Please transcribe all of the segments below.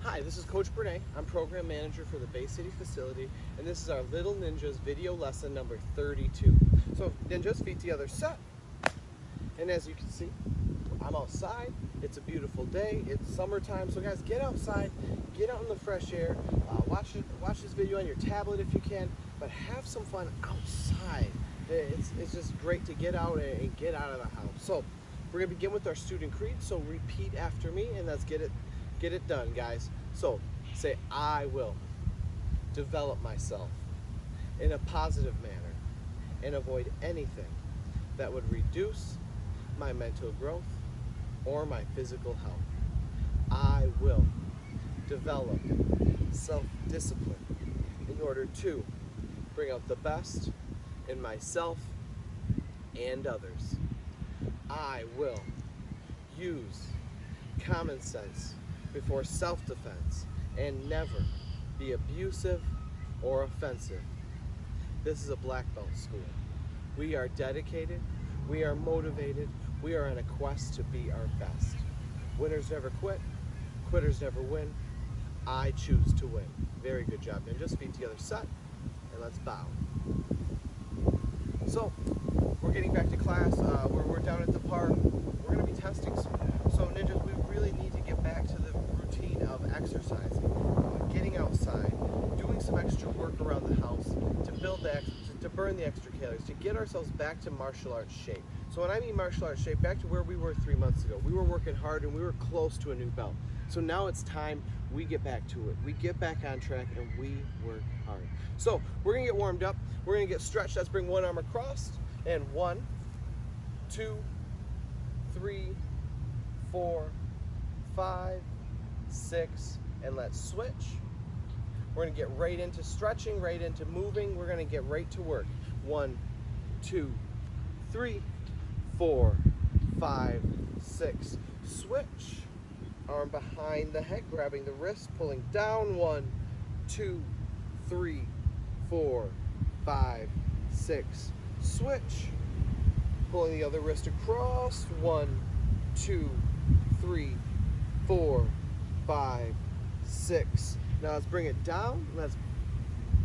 Hi, this is Coach Bernay. I'm Program Manager for the Bay City facility, and this is our Little Ninjas video lesson number 32. So, ninjas, feet together, set. And as you can see, I'm outside. It's a beautiful day. It's summertime, so guys, get outside, get out in the fresh air, watch this video on your tablet if you can, but have some fun outside. It's just great to get out and get out of the house. So, we're gonna begin with our student creed. So repeat after me, and let's get it done, guys. So say, I will develop myself in a positive manner and avoid anything that would reduce my mental growth or my physical health. I will develop self-discipline in order to bring out the best in myself and others. I will use common sense before self-defense and never be abusive or offensive. This is a black belt school. We are dedicated, we are motivated, we are on a quest to be our best. Winners never quit, quitters never win. I choose to win. Very good job, ninjas. Feet together, set, and let's bow. So, we're getting back to class. We're down at the park. We're going to be testing soon. So, ninjas, we really need to get back to the routine of exercising, getting outside, doing some extra work around the house to build to burn the extra calories, to get ourselves back to martial arts shape. So when I mean martial arts shape, back to where we were 3 months ago. We were working hard and we were close to a new belt. So now it's time we get back to it. We get back on track and we work hard. So we're gonna get warmed up. We're gonna get stretched. Let's bring one arm across. And 1, 2, 3, 4, 5, 6, and let's switch. We're gonna get right into stretching, right into moving. We're gonna get right to work. 1, 2, 3, 4, 5, 6. Switch. Arm behind the head, grabbing the wrist, pulling down. 1, 2, 3, 4, 5, 6. Switch. Pulling the other wrist across. 1, 2, 3, 4, 5, 6. Now let's bring it down. Let's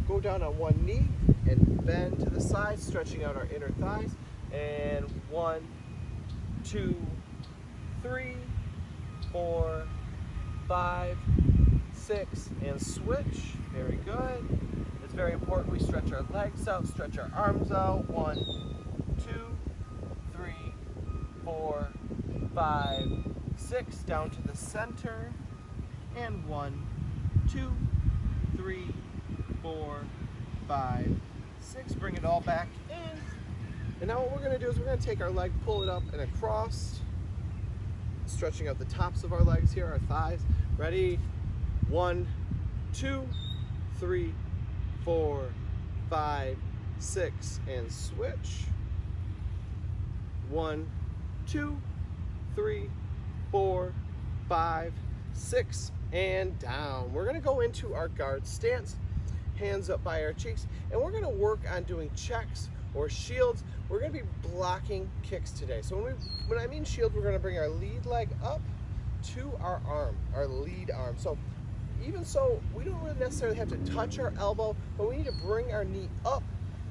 go down on one knee and bend to the side, stretching out our inner thighs. And 1, 2, 3, 4, 5, 6, and switch. Very good. It's very important we stretch our legs out, stretch our arms out. 1, 2, 3, 4, 5, 6, down to the center. And 1, 2, 3, 4, 5, 6. Bring it all back in. And now what we're going to do is we're going to take our leg, pull it up and across, stretching out the tops of our legs here, our thighs. Ready? 1, 2, 3, 4, 5, 6, and switch. 1, 2, 3, 4, 5, 6, and down. We're gonna go into our guard stance, hands up by our cheeks, and we're gonna work on doing checks or shields. We're gonna be blocking kicks today. So when I mean shield, we're gonna bring our lead leg up to our arm, our lead arm. So even so, we don't really necessarily have to touch our elbow, but we need to bring our knee up,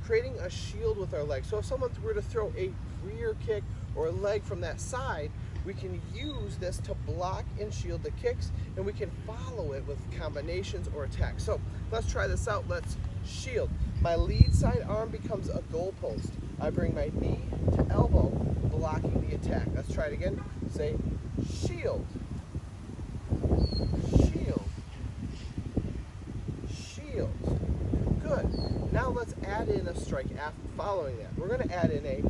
creating a shield with our leg. So if someone were to throw a rear kick or a leg from that side, we can use this to block and shield the kicks, and we can follow it with combinations or attacks. So let's try this out. Let's shield. My lead side arm becomes a goal post. I bring my knee to elbow, blocking the attack. Let's try it again. Say shield. Shield. Shield. Good. Now let's add in a strike after following that. We're going to add in a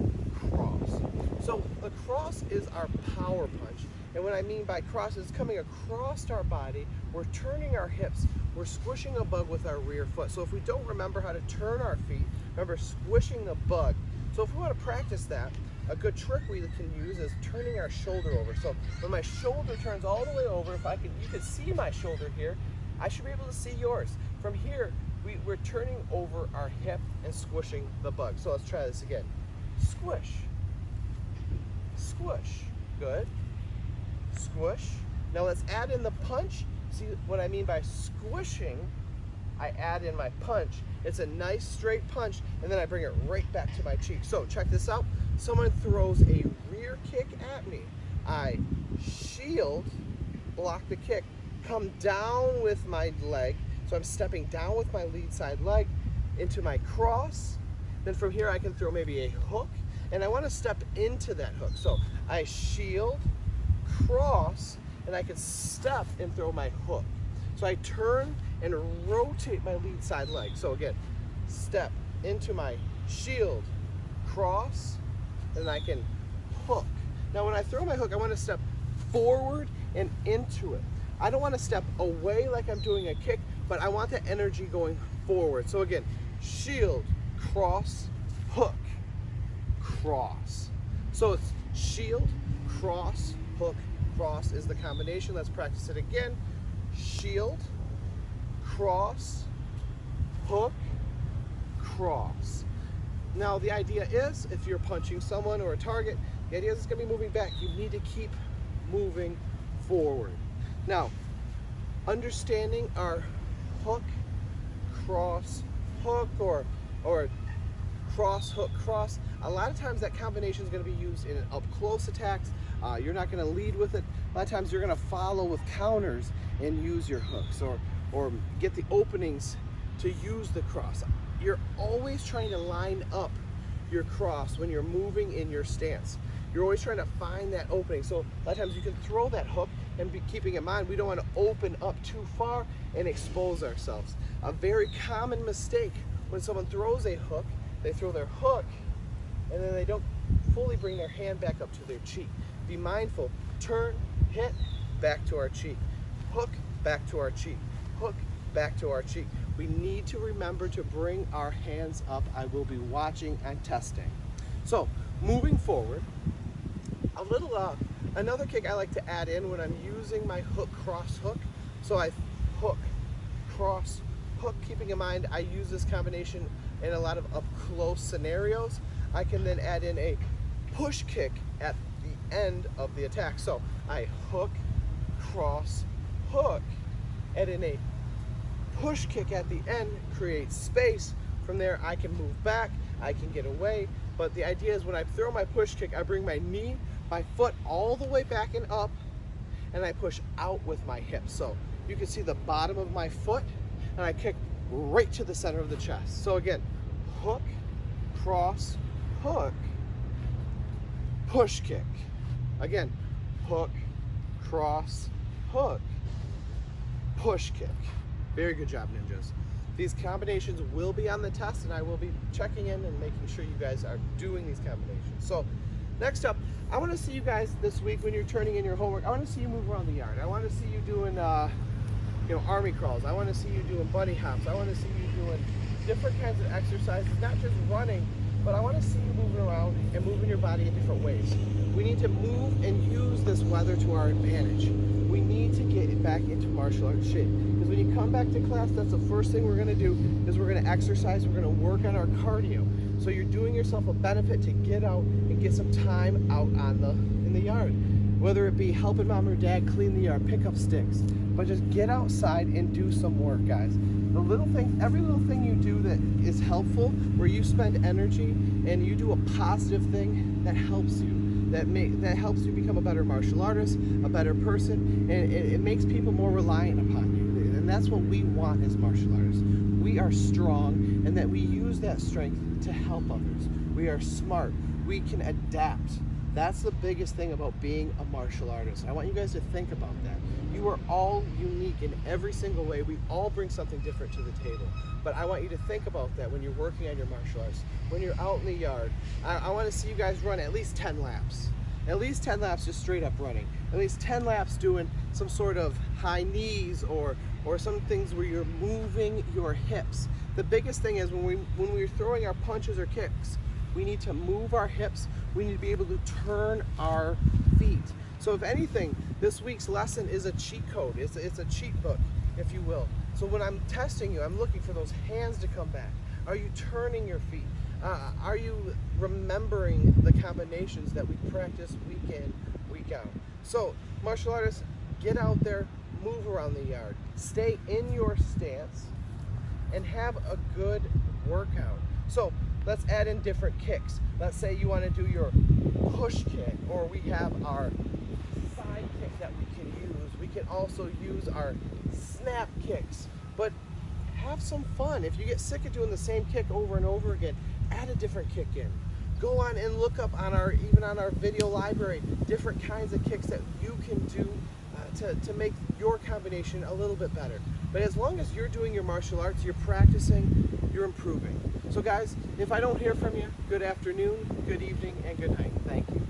cross. So the cross is our power punch. And what I mean by cross is coming across our body. We're turning our hips. We're squishing a bug with our rear foot. So if we don't remember how to turn our feet, remember squishing the bug. So if we want to practice that, a good trick we can use is turning our shoulder over. So when my shoulder turns all the way over, you can see my shoulder here, I should be able to see yours. From here, we're turning over our hip and squishing the bug. So let's try this again. Squish. Squish. Good. Squish. Now let's add in the punch See what I mean by squishing? I add in my punch. It's a nice straight punch, and then I bring it right back to my cheek. So check this out. Someone throws a rear kick at me. I shield, block the kick, come down with my leg. So I'm stepping down with my lead side leg into my cross. Then from here I can throw maybe a hook, and I want to step into that hook. So I shield, cross, and I can step and throw my hook. So I turn and rotate my lead side leg. So again, step into my shield, cross, and I can hook. Now when I throw my hook, I want to step forward and into it. I don't want to step away like I'm doing a kick, but I want the energy going forward. So again, shield, cross, hook, cross. So it's shield, cross, hook, cross is the combination. Let's practice it again. Shield, cross, hook, cross. Now the idea is, if you're punching someone or a target, the idea is it's going to be moving back. You need to keep moving forward. Now, understanding our hook, cross, hook, or cross, hook, cross, a lot of times that combination is going to be used in up close attacks. You're not going to lead with it. A lot of times you're going to follow with counters and use your hooks, or get the openings to use the cross. You're always trying to line up your cross when you're moving in your stance. You're always trying to find that opening. So a lot of times you can throw that hook, and keeping in mind we don't want to open up too far and expose ourselves. A very common mistake when someone throws a hook, they throw their hook and then they don't fully bring their hand back up to their cheek. Be mindful, turn, hit, back to our cheek. Hook, back to our cheek. Hook, back to our cheek. We need to remember to bring our hands up. I will be watching and testing. So moving forward, a little another kick I like to add in when I'm using my hook, cross, hook. So I hook, cross, hook, keeping in mind I use this combination in a lot of up close scenarios. I can then add in a push kick at the end of the attack. So I hook, cross, hook, and in a push kick at the end creates space. From there I can move back, I can get away, but the idea is when I throw my push kick, I bring my knee, my foot all the way back and up, and I push out with my hips. So you can see the bottom of my foot, and I kick right to the center of the chest. So again, hook, cross, hook, push kick. Again, hook, cross, hook, push kick. Very good job, ninjas. These combinations will be on the test, and I will be checking in and making sure you guys are doing these combinations. So next up, I want to see you guys this week when you're turning in your homework. I want to see you move around the yard. I want to see you doing army crawls. I want to see you doing bunny hops. I want to see you doing different kinds of exercises, not just running, but I want to see you moving around and moving your body in different ways. We need to move and use this weather to our advantage. We need to get back into martial arts shape. Because when you come back to class, that's the first thing we're going to do is we're going to exercise, we're going to work on our cardio. So you're doing yourself a benefit to get out and get some time out in the yard. Whether it be helping mom or dad clean the yard, pick up sticks, but just get outside and do some work, guys. The little thing, every little thing you do that is helpful, where you spend energy and you do a positive thing that helps you, that helps you become a better martial artist, a better person, and it makes people more reliant upon you. And that's what we want as martial artists. We are strong, and that we use that strength to help others. We are smart. We can adapt. That's the biggest thing about being a martial artist. I want you guys to think about that. You are all unique in every single way. We all bring something different to the table. But I want you to think about that when you're working on your martial arts. When you're out in the yard, I want to see you guys run at least 10 laps. At least 10 laps just straight up running. At least 10 laps doing some sort of high knees or some things where you're moving your hips. The biggest thing is when we're throwing our punches or kicks, we need to move our hips. We need to be able to turn our feet. So if anything, this week's lesson is a cheat code. It's a cheat book, if you will. So when I'm testing you, I'm looking for those hands to come back. Are you turning your feet? Are you remembering the combinations that we practice week in, week out? So martial artists, get out there, move around the yard. Stay in your stance and have a good workout. So let's add in different kicks. Let's say you want to do your push kick, or we have our side kick that we can use. We can also use our snap kicks, but have some fun. If you get sick of doing the same kick over and over again, add a different kick in. Go on and look up on even on our video library, different kinds of kicks that you can do to make your combination a little bit better. But as long as you're doing your martial arts, you're practicing, you're improving. So guys, if I don't hear from you, good afternoon, good evening, and good night. Thank you.